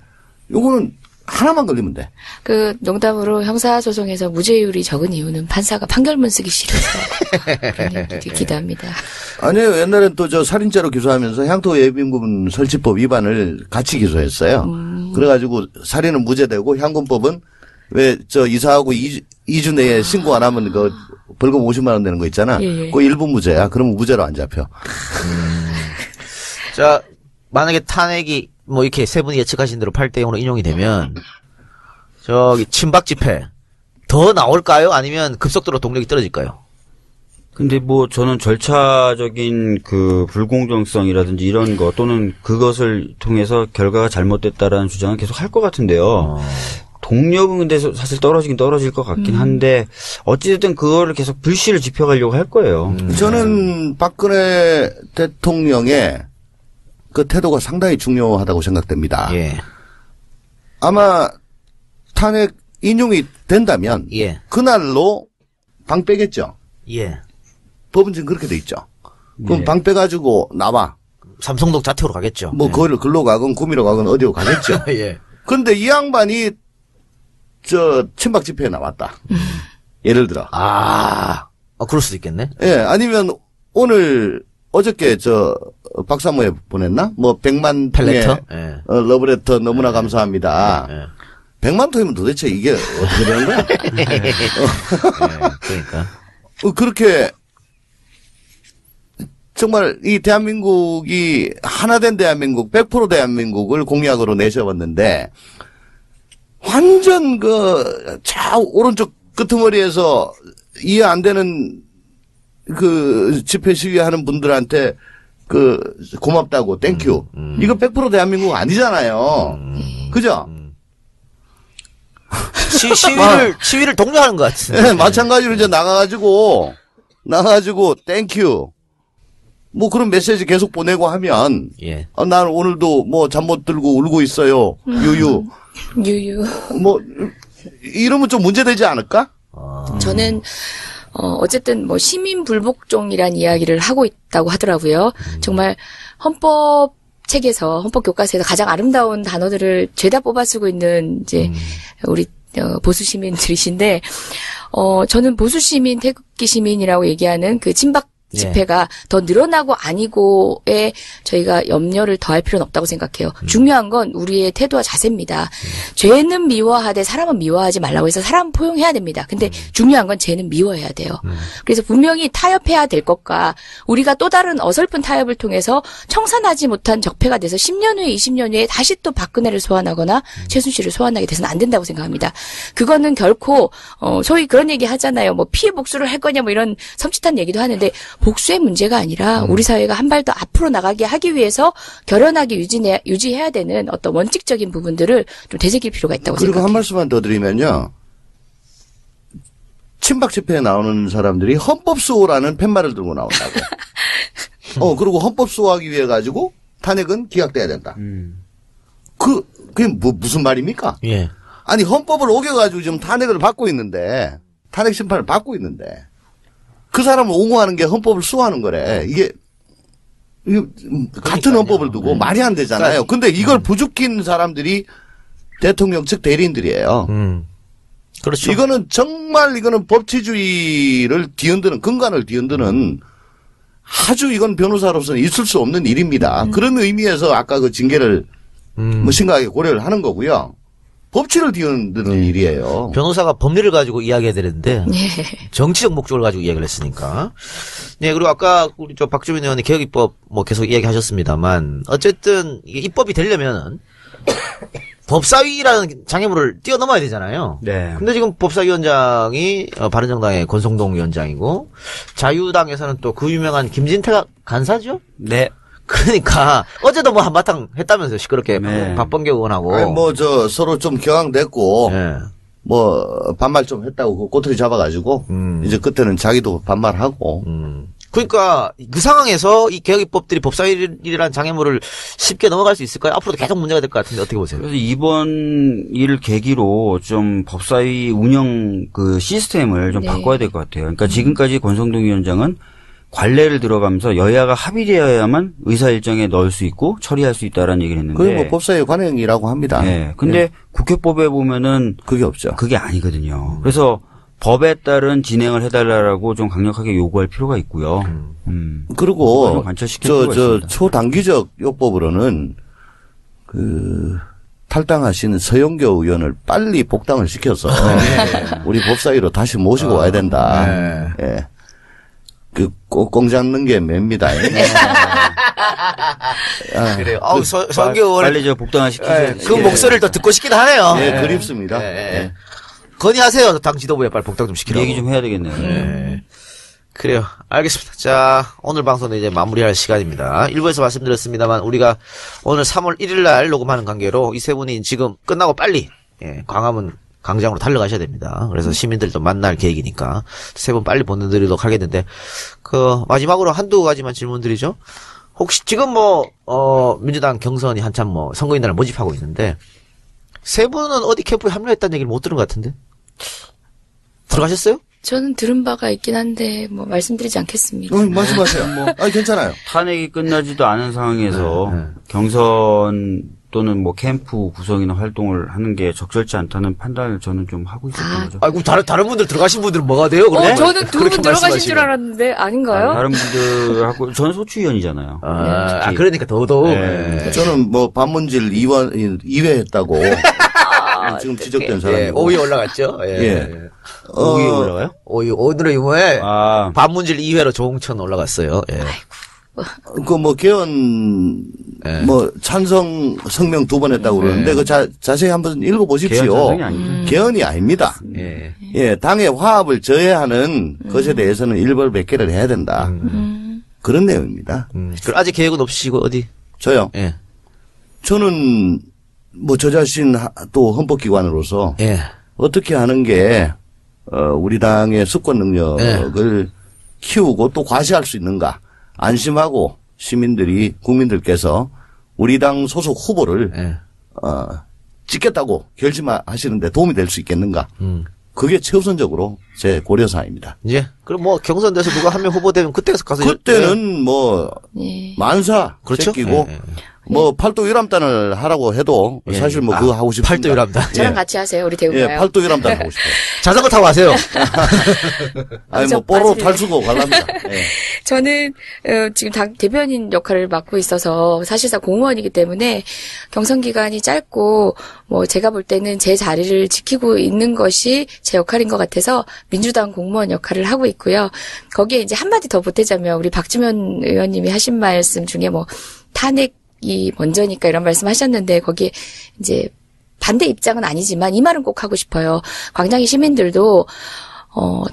요거는 하나만 걸리면 돼. 그 농담으로 형사소송에서 무죄율이 적은 이유는 판사가 판결문 쓰기 싫어서 그런 얘기를 기대합니다. 아니에요. 옛날엔 또 저 살인죄로 기소하면서 향토예비군 설치법 위반을 같이 기소했어요. 그래가지고 살인은 무죄되고 향군법은 왜 저 이사하고 2주 내에 신고 안 하면 그 벌금 50만 원 되는 거 있잖아. 예. 그거 일부 무죄야. 그러면 무죄로 안 잡혀. 자, 만약에 탄핵이 뭐 이렇게 세 분이 예측하신 대로 8대 0으로 인용이 되면 저기 친박 집회 더 나올까요? 아니면 급속도로 동력이 떨어질까요? 근데 뭐 저는 절차적인 그 불공정성이라든지 이런 거 또는 그것을 통해서 결과가 잘못됐다라는 주장은 계속 할 것 같은데요. 동력은 근데 사실 떨어지긴 떨어질 것 같긴 한데 어찌됐든 그거를 계속 불씨를 지펴가려고 할 거예요. 저는 박근혜 대통령의 그 태도가 상당히 중요하다고 생각됩니다. 예. 아마 탄핵 인용이 된다면 예. 그날로 방 빼겠죠. 예. 법은 지금 그렇게 돼 있죠. 그럼 예. 방 빼가지고 나와. 삼성동 자택으로 가겠죠. 뭐 거기를 글로 가건 구미로 가건 어디로 가겠죠. 예. 근데 이 양반이 저 친박 집회에 나왔다. 예를 들어. 그럴 수도 있겠네. 예, 아니면 오늘 어저께 저 박사모에 보냈나? 뭐 100만 펠레터? 통의 예. 러브레터 너무나 감사합니다. 예. 100만 통이면 도대체 이게 어떻게 되는 거야? 그러니까. 그렇게 정말 이 대한민국이 하나된 대한민국, 100% 대한민국을 공약으로 내세웠는데 완전 그 좌우 오른쪽 끄트머리에서 이해 안 되는 그 집회 시위하는 분들한테 그 고맙다고 땡큐. 이거 100% 대한민국 아니잖아요. 그죠? 시위를 독려하는 것 같은데. 네, 마찬가지로 이제 나가가지고 땡큐. 뭐 그런 메시지 계속 보내고 하면 예. 난 오늘도 뭐 잠 못 들고 울고 있어요. 유유. 뭐 이러면 좀 문제되지 않을까? 저는 어쨌든 뭐 시민 불복종이란 이야기를 하고 있다고 하더라고요. 정말 헌법 책에서 헌법 교과서에서 가장 아름다운 단어들을 죄다 뽑아 쓰고 있는 이제 우리 보수 시민들이신데 저는 보수 시민, 태극기 시민이라고 얘기하는 그 친박 집회가 더 늘어나고 아니고에 저희가 염려를 더할 필요는 없다고 생각해요. 중요한 건 우리의 태도와 자세입니다. 죄는 미워하되 사람은 미워하지 말라고 해서 사람 포용해야 됩니다. 근데 중요한 건 죄는 미워해야 돼요. 그래서 분명히 타협해야 될 것과 우리가 또 다른 어설픈 타협을 통해서 청산하지 못한 적폐가 돼서 10년 후에 20년 후에 다시 또 박근혜를 소환하거나 최순실을 소환하게 돼서는 안 된다고 생각합니다. 그거는 결코 소위 그런 얘기 하잖아요. 뭐 피해 복수를 할 거냐 뭐 이런 섬찟한 얘기도 하는데 복수의 문제가 아니라 우리 사회가 한 발 더 앞으로 나가게 하기 위해서 결연하게 유지해야 되는 어떤 원칙적인 부분들을 좀 되새길 필요가 있다고 그리고 생각해요. 한 말씀만 더 드리면요. 친박 집회에 나오는 사람들이 헌법수호라는 팻말을 들고 나온다고. 그리고 헌법수호하기 위해 가지고 탄핵은 기각돼야 된다. 그게 무슨 말입니까? 예. 아니 헌법을 어겨가지고 지금 탄핵을 받고 있는데 탄핵 심판을 받고 있는데 그 사람을 옹호하는 게 헌법을 수호하는 거래. 이게 같은 헌법을 두고 말이 안 되잖아요. 근데 이걸 부추긴 사람들이 대통령 측 대리인들이에요. 그렇죠. 이거는 법치주의를 뒤흔드는, 근간을 뒤흔드는 아주 이건 변호사로서는 있을 수 없는 일입니다. 그런 의미에서 아까 그 징계를 뭐 심각하게 고려를 하는 거고요. 법치를 뒤흔드는 일이에요. 변호사가 법리를 가지고 이야기해야 되는데 예. 정치적 목적을 가지고 이야기를 했으니까. 네, 그리고 아까 우리 저 박주민 의원이 개혁입법 뭐 계속 이야기하셨습니다만 어쨌든 이게 입법이 되려면은 법사위라는 장애물을 뛰어넘어야 되잖아요. 네. 근데 지금 법사위원장이 바른정당의 권성동 위원장이고 자유당에서는 또 그 유명한 김진태가 간사죠? 네. 그러니까 어제도 뭐 한바탕 했다면서요. 시끄럽게 네. 박범계 의원하고. 아니 뭐 저 서로 좀 격앙됐고 네. 뭐 반말 좀 했다고 그 꼬투리 잡아가지고 이제 그때는 자기도 반말하고 그러니까 그 상황에서 이 개혁입법들이 법사위라는 장애물을 쉽게 넘어갈 수 있을까요? 앞으로도 계속 문제가 될 것 같은데 어떻게 보세요? 그래서 이번 일을 계기로 좀 법사위 운영 그 시스템을 좀 네. 바꿔야 될 것 같아요. 그러니까 지금까지 권성동 위원장은 관례를 들어가면서 여야가 합의되어야만 의사 일정에 넣을 수 있고 처리할 수 있다라는 얘기를 했는데. 그게 뭐 법사위 관행이라고 합니다. 네. 근데 국회법에 보면은 그게 없죠. 그게 아니거든요. 그래서 법에 따른 진행을 해달라고 좀 강력하게 요구할 필요가 있고요. 그리고 좀 관철시킬 필요가 있습니다. 초단기적 요법으로는 그 탈당하신 서영교 의원을 빨리 복당을 시켜서 우리 법사위로 다시 모시고 와야 된다. 예. 그 꽁 잡는 게 맵니다. 그래요. 성교 의원 빨리 저 복당을 시키세요. 그 목소리를 더 듣고 싶긴 하네요. 예, 그립습니다. 예. 건의하세요. 당 지도부에 빨리 복당 좀 시키라고. 얘기 좀 해야 되겠네요. 네. 그래요. 알겠습니다. 자, 오늘 방송은 이제 마무리할 시간입니다. 일부에서 말씀드렸습니다만 우리가 오늘 3월 1일 날 녹음하는 관계로 이 세 분이 지금 끝나고 빨리 광화문 광장으로 달려가셔야 됩니다. 그래서 시민들도 만날 계획이니까 세 분 빨리 보내드리도록 하겠는데 그 마지막으로 한두 가지만 질문드리죠. 혹시 지금 민주당 경선이 한참 선거인단을 모집하고 있는데 세 분은 어디 캠프에 합류했다는 얘기를 못 들은 것 같은데 들어가셨어요? 저는 들은 바가 있긴 한데 뭐 말씀드리지 않겠습니다. 말씀하세요. 아니 괜찮아요. 탄핵이 끝나지도 않은 상황에서 경선 또는 뭐 캠프 구성이나 활동을 하는 게 적절치 않다는 판단을 저는 좀 하고 있었던 거죠. 아이고 다른 분들 들어가신 분들은 뭐가 돼요? 그럼? 저는 두 그렇게 분 들어가신 줄 말씀하시면. 알았는데 아닌가요? 다른 분들하고 저는 소추위원이잖아요. 특히. 그러니까 더더욱. 네. 저는 뭐 반문질 2회 했다고 지금 지적된 사람이고. 5위 올라갔죠? 예. 5위에 올라가요? 5위, 오늘의 유무에 아. 반문질 2회로 조홍천 올라갔어요. 예. 그 뭐 개헌 뭐 찬성 성명 2번 했다고 그러는데 그 자세히 한번 읽어보십시오. 개헌 찬성이 아니죠. 개헌이 아닙니다. 예. 예, 당의 화합을 저해하는 것에 대해서는 일벌백계를 해야 된다. 그런 내용입니다. 그럼 아직 계획은 없으시고 어디? 저요. 예. 저는 뭐 저 자신 또 헌법기관으로서 예. 어떻게 하는 게 우리 당의 수권 능력을 키우고 또 과시할 수 있는가. 안심하고 시민들이 국민들께서 우리 당 소속 후보를 찍겠다고 결심하시는데 도움이 될 수 있겠는가. 그게 최우선적으로 제 고려사항입니다. 이제 그럼 뭐 경선돼서 누가 한 명 후보되면 그때 가서 그때는 뭐 예. 만사 그렇죠? 제끼고 예. 뭐 팔도 유람단을 하라고 해도 사실 뭐 그거 하고 싶습니다. 팔도 유람단. 저랑 같이 하세요, 우리 예, 대우가요. 팔도 유람단 하고 싶어요. 자전거 타고 가세요. 아니 저 뭐 뽀로 빠지네. 탈수고 갈랍니다. 예. 저는 지금 당 대변인 역할을 맡고 있어서 사실상 공무원이기 때문에 경선 기간이 짧고 뭐 제가 볼 때는 제 자리를 지키고 있는 것이 제 역할인 것 같아서 민주당 공무원 역할을 하고 있고요. 거기에 이제 한마디 더 보태자면 우리 박주민 의원님이 하신 말씀 중에 뭐 탄핵이 먼저니까 이런 말씀 하셨는데 거기에 이제 반대 입장은 아니지만 이 말은 꼭 하고 싶어요. 광장의 시민들도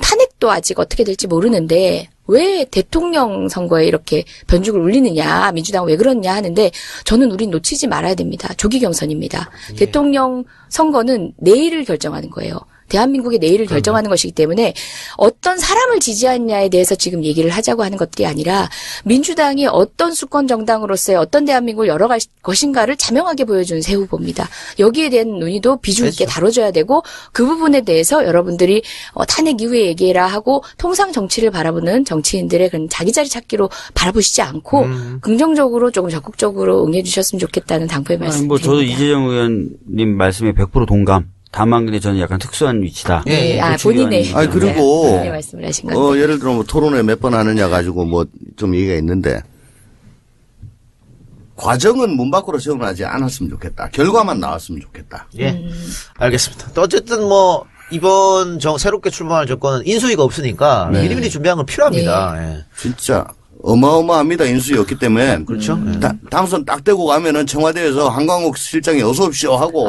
탄핵도 아직 어떻게 될지 모르는데 왜 대통령 선거에 이렇게 변죽을 울리느냐, 민주당은 왜 그러느냐 하는데 저는 우린 놓치지 말아야 됩니다. 조기 경선입니다. 대통령 선거는 내일을 결정하는 거예요. 대한민국의 내일을 결정하는 것이기 때문에 어떤 사람을 지지하느냐에 대해서 지금 얘기를 하자고 하는 것들이 아니라 민주당이 어떤 수권 정당으로서의 어떤 대한민국을 열어갈 것인가를 자명하게 보여준 새 후보입니다. 여기에 대한 논의도 비중 있게 다뤄줘야 되고 그 부분에 대해서 여러분들이 탄핵 이후에 얘기해라 하고 통상 정치를 바라보는 정치인들의 그런 자기 자리 찾기로 바라보시지 않고 긍정적으로 조금 적극적으로 응해주셨으면 좋겠다는 당부의 말씀입니다. 뭐 저도 이재정 의원님 말씀에 100% 동감. 다만 근데 저는 약간 특수한 위치다. 네, 본인의. 그리고 본인의 말씀을 하신 건데. 예를 들어 뭐 토론회 몇 번 하느냐 가지고 뭐 좀 얘기가 있는데 과정은 문 밖으로 세워나지 않았으면 좋겠다. 결과만 나왔으면 좋겠다. 예, 알겠습니다. 또 어쨌든 뭐 이번 새롭게 출범할 정권은 인수위가 없으니까 미리미리 준비한 건 필요합니다. 예. 진짜 어마어마합니다. 인수위였기 때문에. 그렇죠. 당선 딱 되고 가면은 청와대에서 한광욱 실장이 어서 오십시오 하고.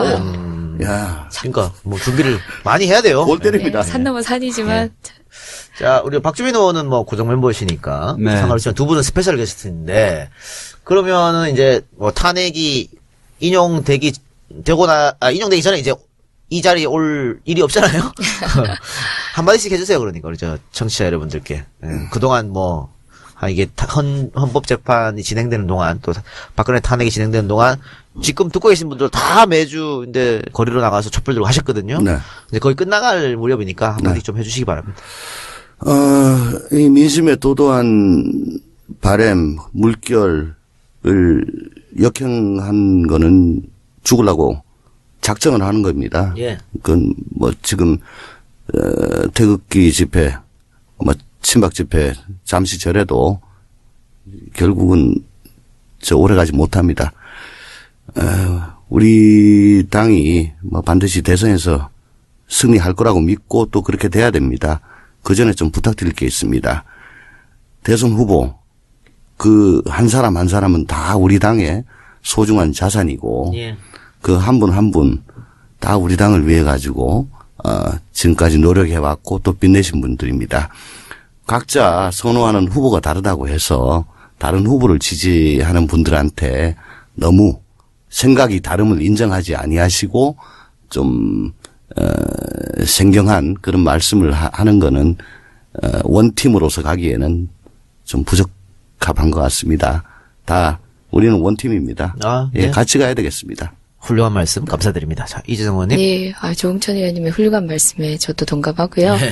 야, 그러니까 뭐 준비를 많이 해야 돼요. 골 때립니다. 산 넘어 산이지만. 자, 우리 박주민 의원은 뭐 고정 멤버시니까 상관없지만 두 분은 스페셜 게스트인데 그러면은 이제 뭐 탄핵이 인용되기 전에 이제 이 자리에 올 일이 없잖아요. 한마디씩 해주세요. 그러니까 우리 저 청취자 여러분들께 그동안 뭐 이게 헌법재판이 진행되는 동안 또 박근혜 탄핵이 진행되는 동안 지금 듣고 계신 분들 다 매주 이제 거리로 나가서 촛불 들고 하셨거든요. 네. 이제 거의 끝나갈 무렵이니까 한마디 좀 해주시기 바랍니다. 이 민심의 도도한 바램, 물결을 역행한 거는 죽으려고 작정을 하는 겁니다. 예. 그건 뭐 지금 태극기 집회, 뭐 친박 집회 잠시 전에도 결국은 오래 가지 못합니다. 우리 당이 뭐 반드시 대선에서 승리할 거라고 믿고 또 그렇게 돼야 됩니다. 그 전에 좀 부탁드릴 게 있습니다. 대선 후보 그 한 사람 한 사람은 다 우리 당의 소중한 자산이고 그 한 분 한 분 다 우리 당을 위해 가지고 지금까지 노력해왔고 또 빛내신 분들입니다. 각자 선호하는 후보가 다르다고 해서 다른 후보를 지지하는 분들한테 너무 생각이 다름을 인정하지 아니하시고 좀 생경한 그런 말씀을 하는 거는 원팀으로서 가기에는 좀 부적합한 것 같습니다. 다 우리는 원팀입니다. 예, 같이 가야 되겠습니다. 훌륭한 말씀 감사드립니다. 자, 이재정 의원님. 네, 조홍천 의원님의 훌륭한 말씀에 저도 동감하고요. 네.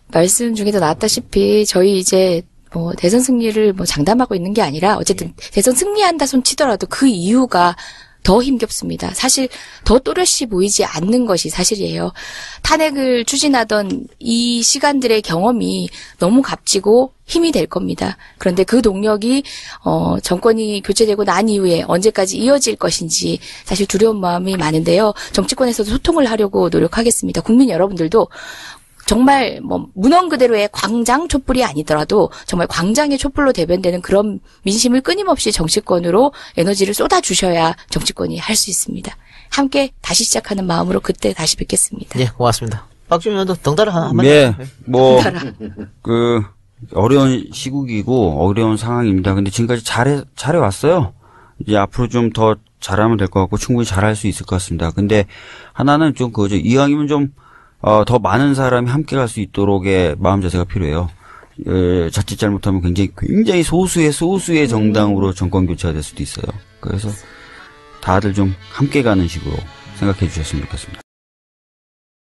말씀 중에도 나왔다시피 저희 이제 뭐 대선 승리를 뭐 장담하고 있는 게 아니라 어쨌든 대선 승리한다 손 치더라도 그 이유가 더 힘겹습니다. 사실 더 또렷이 보이지 않는 것이 사실이에요. 탄핵을 추진하던 이 시간들의 경험이 너무 값지고 힘이 될 겁니다. 그런데 그 동력이 정권이 교체되고 난 이후에 언제까지 이어질 것인지 사실 두려운 마음이 많은데요. 정치권에서도 소통을 하려고 노력하겠습니다. 국민 여러분들도 정말 뭐 문헌 그대로의 광장 촛불이 아니더라도 정말 광장의 촛불로 대변되는 그런 민심을 끊임없이 정치권으로 에너지를 쏟아주셔야 정치권이 할 수 있습니다. 함께 다시 시작하는 마음으로 그때 다시 뵙겠습니다. 예, 고맙습니다. 박주민 의원도 덩달아 한마디. 네, 뭐 어려운 시국이고 어려운 상황입니다. 근데 지금까지 잘해왔어요. 이제 앞으로 좀 더 잘하면 될 것 같고 충분히 잘할 수 있을 것 같습니다. 근데 하나는 좀 그거죠. 이왕이면 좀 더 많은 사람이 함께 갈 수 있도록의 마음 자세가 필요해요. 자칫 잘못하면 굉장히 소수의 정당으로 정권 교체가 될 수도 있어요. 그래서 다들 좀 함께 가는 식으로 생각해 주셨으면 좋겠습니다.